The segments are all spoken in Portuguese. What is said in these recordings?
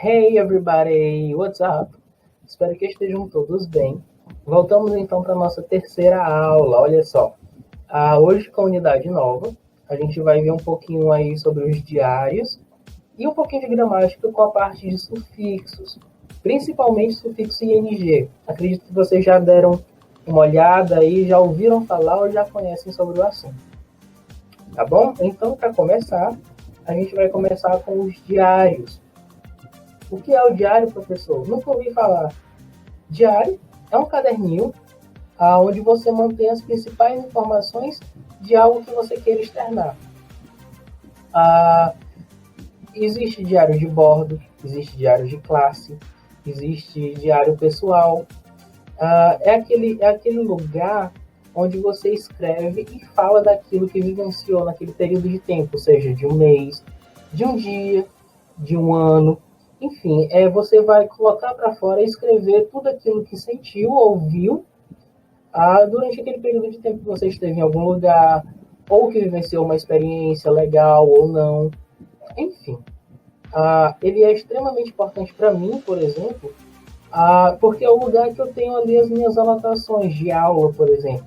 Hey everybody, what's up? Espero que estejam todos bem. Voltamos então para a nossa terceira aula, olha só. Hoje com a unidade nova, a gente vai ver um pouquinho aí sobre os diários e um pouquinho de gramática com a parte de sufixos, principalmente sufixo ing. Acredito que vocês já deram uma olhada aí, já ouviram falar ou já conhecem sobre o assunto. Tá bom? Então, para começar, a gente vai começar com os diários. O que é o diário, professor? Nunca ouvi falar. Diário é um caderninho onde você mantém as principais informações de algo que você queira externar. Existe diário de bordo, existe diário de classe, existe diário pessoal. É aquele lugar onde você escreve e fala daquilo que vivenciou naquele período de tempo, seja de um mês, de um dia, de um ano. Enfim, você vai colocar para fora e escrever tudo aquilo que sentiu, ouviu, durante aquele período de tempo que você esteve em algum lugar, ou que vivenciou uma experiência legal ou não. Enfim, ele é extremamente importante para mim, por exemplo, porque é o lugar que eu tenho ali as minhas anotações de aula, por exemplo.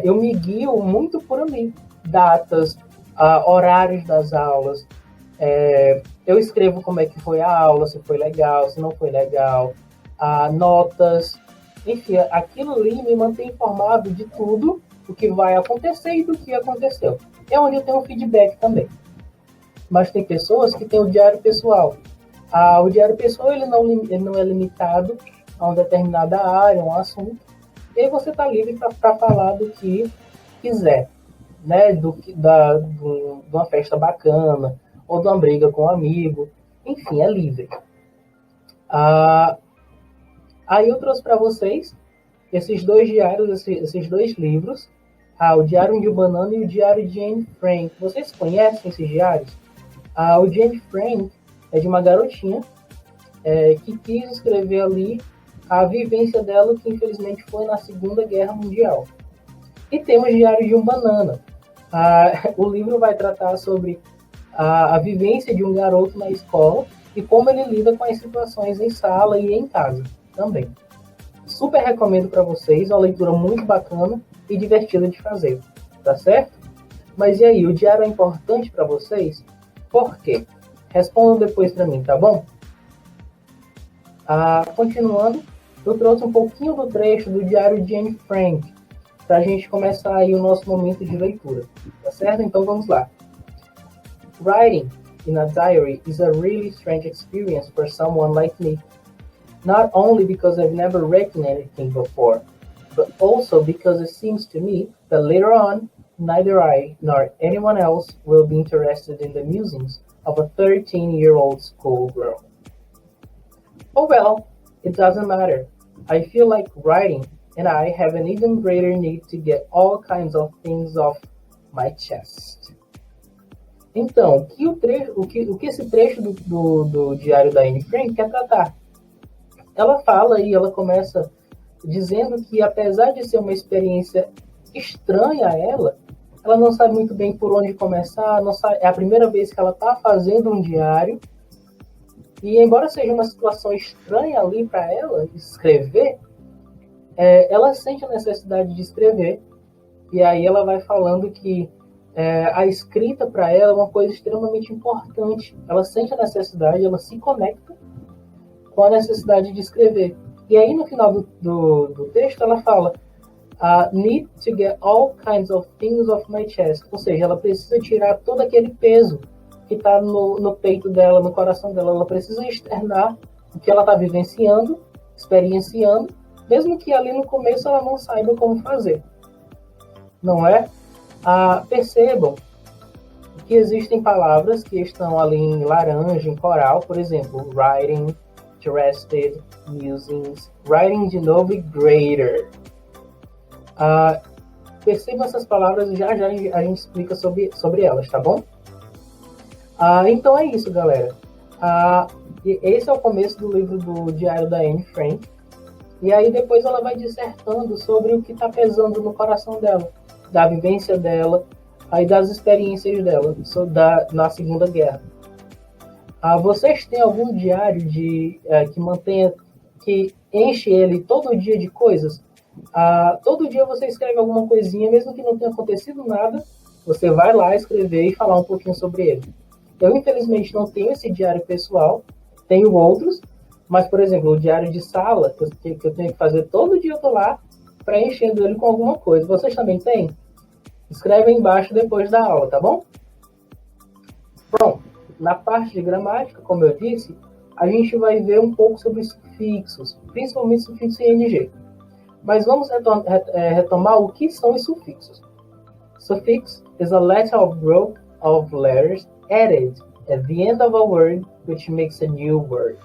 Eu me guio muito por ali. Datas, horários das aulas, eu escrevo como é que foi a aula, se foi legal, se não foi legal, notas, enfim, aquilo ali me mantém informado de tudo o que vai acontecer e do que aconteceu. É onde eu tenho um feedback também. Mas tem pessoas que têm o diário pessoal. O diário pessoal ele não é limitado a uma determinada área, um assunto, e aí você está livre para falar do que quiser, né? De uma festa bacana, ou de uma briga com um amigo, enfim, é livre. Aí eu trouxe para vocês esses dois diários, esses dois livros, o Diário de Banana e o Diário de Anne Frank. Vocês conhecem esses diários? O de Anne Frank é de uma garotinha que quis escrever ali a vivência dela, que infelizmente foi na Segunda Guerra Mundial. E temos o Diário de um Banana. O livro vai tratar sobre a vivência de um garoto na escola e como ele lida com as situações em sala e em casa também. Super recomendo para vocês, uma leitura muito bacana e divertida de fazer, tá certo? Mas e aí, o diário é importante para vocês? Por quê? Respondam depois para mim, tá bom? Continuando, eu trouxe um pouquinho do trecho do diário de Anne Frank, para a gente começar aí o nosso momento de leitura, tá certo? Então vamos lá. Writing in a diary is a really strange experience for someone like me. Not only because I've never written anything before, but also because it seems to me that later on, neither I nor anyone else will be interested in the musings of a 13-year-old schoolgirl. Oh well, it doesn't matter. I feel like writing, and I have an even greater need to get all kinds of things off my chest. Então, o que esse trecho do diário da Anne Frank quer tratar? Ela fala e ela começa dizendo que, apesar de ser uma experiência estranha a ela não sabe muito bem por onde começar, é a primeira vez que ela está fazendo um diário, e embora seja uma situação estranha ali para ela escrever, ela sente a necessidade de escrever, e aí ela vai falando que a escrita para ela é uma coisa extremamente importante. Ela sente a necessidade, ela se conecta com a necessidade de escrever. E aí no final do texto ela fala need to get all kinds of things off my chest. Ou seja, ela precisa tirar todo aquele peso que está no peito dela, no coração dela. Ela precisa externar o que ela está vivenciando, experienciando, mesmo que ali no começo ela não saiba como fazer. Não é? Percebam que existem palavras que estão ali em laranja, em coral, por exemplo, writing, interested, musings, writing de novo e greater. Percebam essas palavras e já a gente explica sobre elas, tá bom? Então é isso, galera. Esse é o começo do livro do Diário da Anne Frank. E aí depois ela vai dissertando sobre o que está pesando no coração dela, da vivência dela, aí das experiências dela na Segunda Guerra. Vocês têm algum diário que enche ele todo dia de coisas? Todo dia você escreve alguma coisinha, mesmo que não tenha acontecido nada, você vai lá escrever e falar um pouquinho sobre ele. Eu, infelizmente, não tenho esse diário pessoal, tenho outros, mas, por exemplo, o diário de sala, que eu tenho que fazer todo dia, eu tô lá preenchendo ele com alguma coisa. Vocês também têm? Escreve aí embaixo depois da aula, tá bom? Pronto. Na parte de gramática, como eu disse, a gente vai ver um pouco sobre sufixos, principalmente sufixo ing. Mas vamos retomar o que são os sufixos. Suffix is a letter of group of letters added at the end of a word which makes a new word.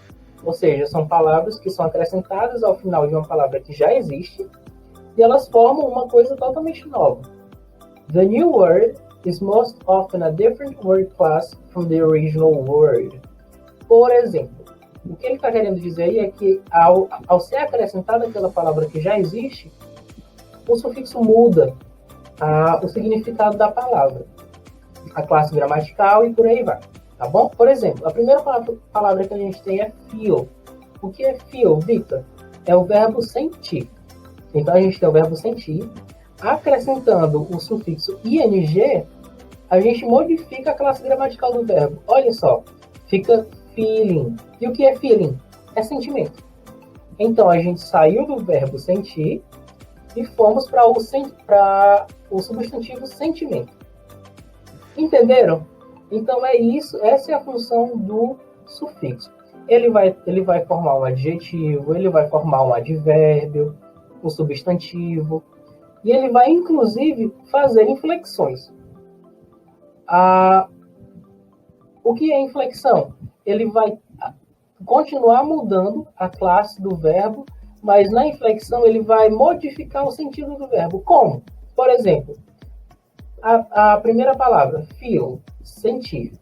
Ou seja, são palavras que são acrescentadas ao final de uma palavra que já existe e elas formam uma coisa totalmente nova. The new word is most often a different word class from the original word. Por exemplo, o que ele está querendo dizer aí é que ao ser acrescentada aquela palavra que já existe, o sufixo muda o significado da palavra, a classe gramatical e por aí vai, tá bom? Por exemplo, a primeira palavra que a gente tem é feel. O que é feel, Victor? É o verbo sentir. Então a gente tem o verbo sentir, acrescentando o sufixo ing, a gente modifica a classe gramatical do verbo. Olha só, fica feeling. E o que é feeling? É sentimento. Então a gente saiu do verbo sentir e fomos para o substantivo sentimento. Entenderam? Então é isso, essa é a função do sufixo. Ele vai formar um adjetivo, ele vai formar um advérbio, um substantivo, e ele vai inclusive fazer inflexões. O que é inflexão? Ele vai continuar mudando a classe do verbo, mas na inflexão ele vai modificar o sentido do verbo. Como? Por exemplo, a primeira palavra, feel, sentir.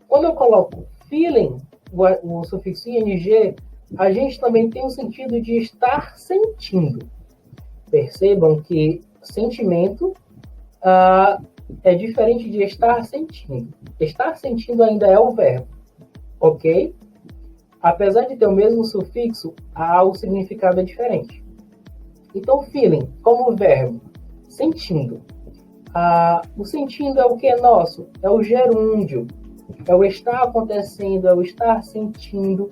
Quando eu coloco feeling, o sufixo ing, a gente também tem o sentido de estar sentindo. Percebam que sentimento é diferente de estar sentindo. Estar sentindo ainda é o verbo, ok? Apesar de ter o mesmo sufixo, o significado é diferente. Então, feeling, como verbo, sentindo. O sentindo é o que é nosso? É o gerúndio. É o estar acontecendo, é o estar sentindo.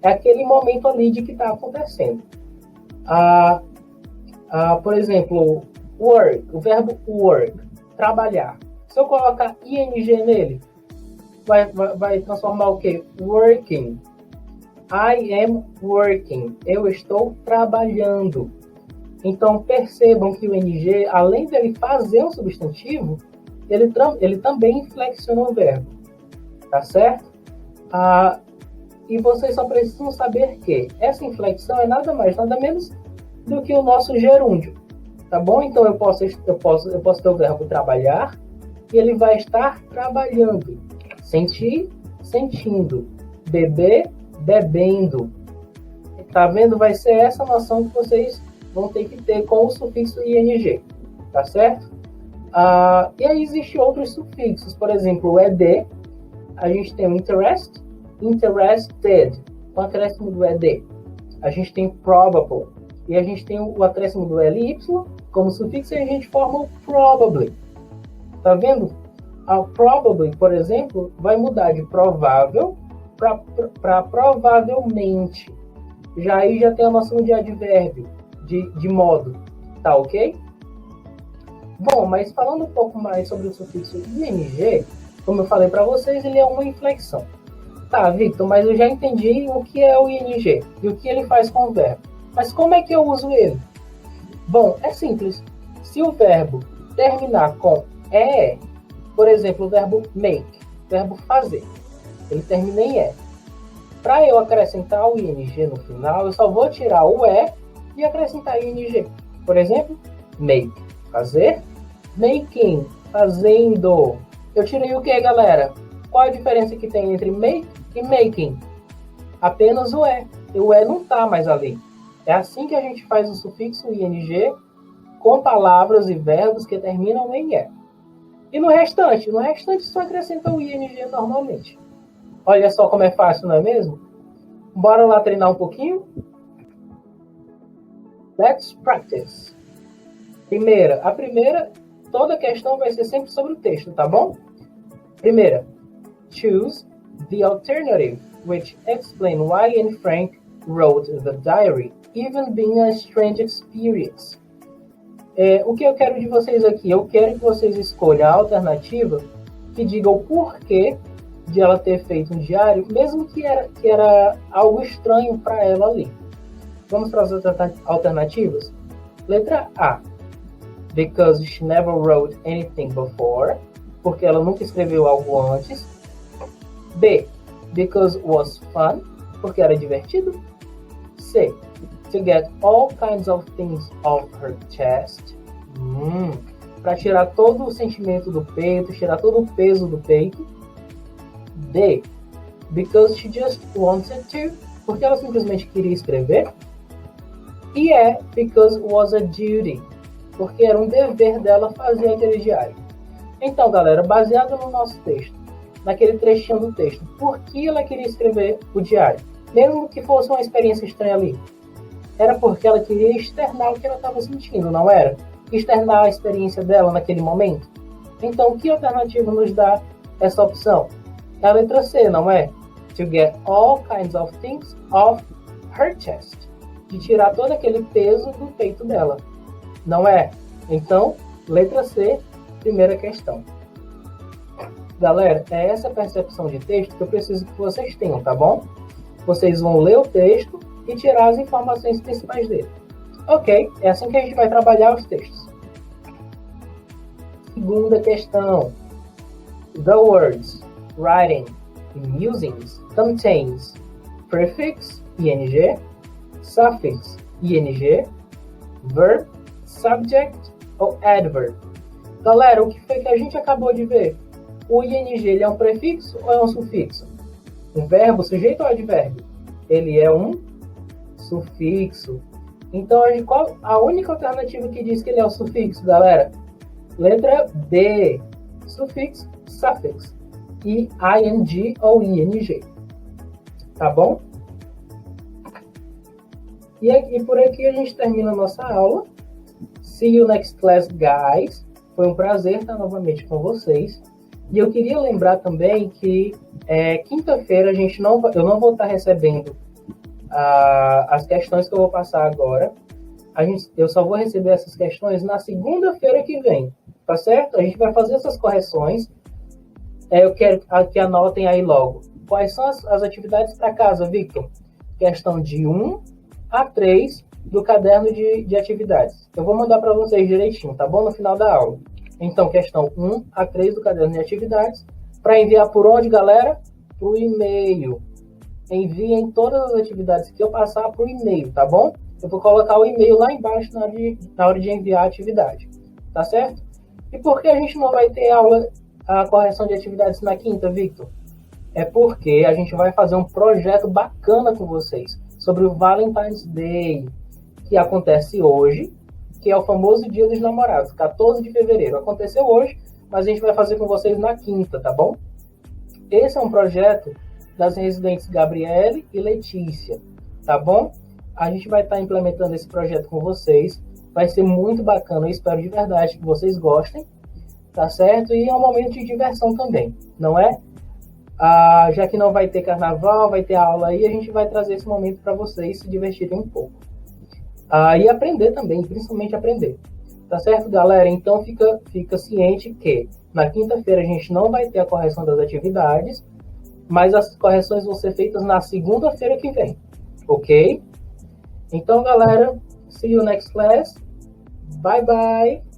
É aquele momento ali de que está acontecendo. Por exemplo, work, o verbo work, trabalhar. Se eu colocar ing nele, vai transformar o quê? Working. I am working. Eu estou trabalhando. Então, percebam que o ing, além dele fazer um substantivo, ele também inflexiona o verbo. Tá certo? E vocês só precisam saber que essa inflexão é nada mais, nada menos do que o nosso gerúndio. Tá bom? Então, eu posso ter o verbo trabalhar e ele vai estar trabalhando. Sentir, sentindo. Beber, bebendo. Tá vendo? Vai ser essa noção que vocês vão ter que ter com o sufixo ing, tá certo? E aí existem outros sufixos, por exemplo, o ed, a gente tem o interest, interested, com o acréscimo do ed. A gente tem probable, e a gente tem o acréscimo do ly como sufixo, e a gente forma o probably. Tá vendo? A probably, por exemplo, vai mudar de provável para provavelmente. Aí já tem a noção de advérbio, de modo, tá ok? Bom, mas falando um pouco mais sobre o sufixo ing, como eu falei para vocês, ele é uma inflexão. Tá, Victor, mas eu já entendi o que é o ing e o que ele faz com o verbo. Mas como é que eu uso ele? Bom, é simples. Se o verbo terminar com e, por exemplo, o verbo make, verbo fazer, ele termina em e. Para eu acrescentar o ing no final, eu só vou tirar o e e acrescentar ing. Por exemplo, make, fazer, making, fazendo. Eu tirei o que, galera? Qual a diferença que tem entre make e making? Apenas o e. O e não está mais ali. É assim que a gente faz o sufixo ing com palavras e verbos que terminam em e. E no restante só acrescenta o ing normalmente. Olha só como é fácil, não é mesmo? Bora lá treinar um pouquinho? Let's practice. A primeira, toda questão vai ser sempre sobre o texto, tá bom? Primeira, choose the alternative, which explain why Anne Frank wrote the diary, even being a strange experience. O que eu quero de vocês aqui? Eu quero que vocês escolham a alternativa que diga o porquê de ela ter feito um diário, mesmo que era algo estranho para ela ali. Vamos para as alternativas? Letra A. Because she never wrote anything before. Porque ela nunca escreveu algo antes. B. Because it was fun. Porque era divertido. C. To get all kinds of things off her chest. Para tirar todo o sentimento do peito, tirar todo o peso do peito. D. Because she just wanted to. Porque ela simplesmente queria escrever. E because it was a duty. Porque era um dever dela fazer aquele diário. Então, galera, baseado no nosso texto, naquele trechinho do texto, por que ela queria escrever o diário? Mesmo que fosse uma experiência estranha ali. Era porque ela queria externar o que ela estava sentindo, não era? Externar a experiência dela naquele momento. Então, que alternativa nos dá essa opção? É a letra C, não é? To get all kinds of things off her chest. De tirar todo aquele peso do peito dela. Não é? Então, letra C, primeira questão. Galera, é essa percepção de texto que eu preciso que vocês tenham, tá bom? Vocês vão ler o texto e tirar as informações principais dele. Ok, é assim que a gente vai trabalhar os textos. Segunda questão. The words writing e musings contains prefix, ing, suffix, ing, verb, subject ou adverb. Galera, o que foi que a gente acabou de ver? O ing ele é um prefixo ou é um sufixo? Um verbo, sujeito ou advérbio? Ele é um sufixo. Então, qual a única alternativa que diz que ele é um sufixo, galera? Letra D. Sufixo, suffix. E ing ou ing. Tá bom? E por aqui a gente termina a nossa aula. See you next class, guys. Foi um prazer estar novamente com vocês. E eu queria lembrar também que quinta-feira eu não vou estar recebendo as questões que eu vou passar agora. Eu só vou receber essas questões na segunda-feira que vem, tá certo? A gente vai fazer essas correções. Eu quero que anotem aí logo. Quais são as atividades para casa, Victor? Questão de 1 a 3 do caderno de atividades. Eu vou mandar para vocês direitinho, tá bom? No final da aula. Então, questão 1 a 3 do caderno de atividades. Para enviar por onde, galera? Por e-mail. Enviem todas as atividades que eu passar por e-mail, tá bom? Eu vou colocar o e-mail lá embaixo na hora de enviar a atividade. Tá certo? E por que a gente não vai ter a correção de atividades na quinta, Victor? É porque a gente vai fazer um projeto bacana com vocês sobre o Valentine's Day, que acontece hoje, que é o famoso Dia dos Namorados, 14 de fevereiro. Aconteceu hoje, mas a gente vai fazer com vocês na quinta, tá bom? Esse é um projeto das residentes Gabriele e Letícia, tá bom? A gente vai estar implementando esse projeto com vocês. Vai ser muito bacana, eu espero de verdade que vocês gostem, tá certo? E é um momento de diversão também, não é? Já que não vai ter carnaval, vai ter aula aí, a gente vai trazer esse momento para vocês se divertirem um pouco. E aprender também, principalmente aprender. Tá certo, galera? Então fica ciente que na quinta-feira a gente não vai ter a correção das atividades, mas as correções vão ser feitas na segunda-feira que vem, ok? Então, galera, see you next class. Bye, bye.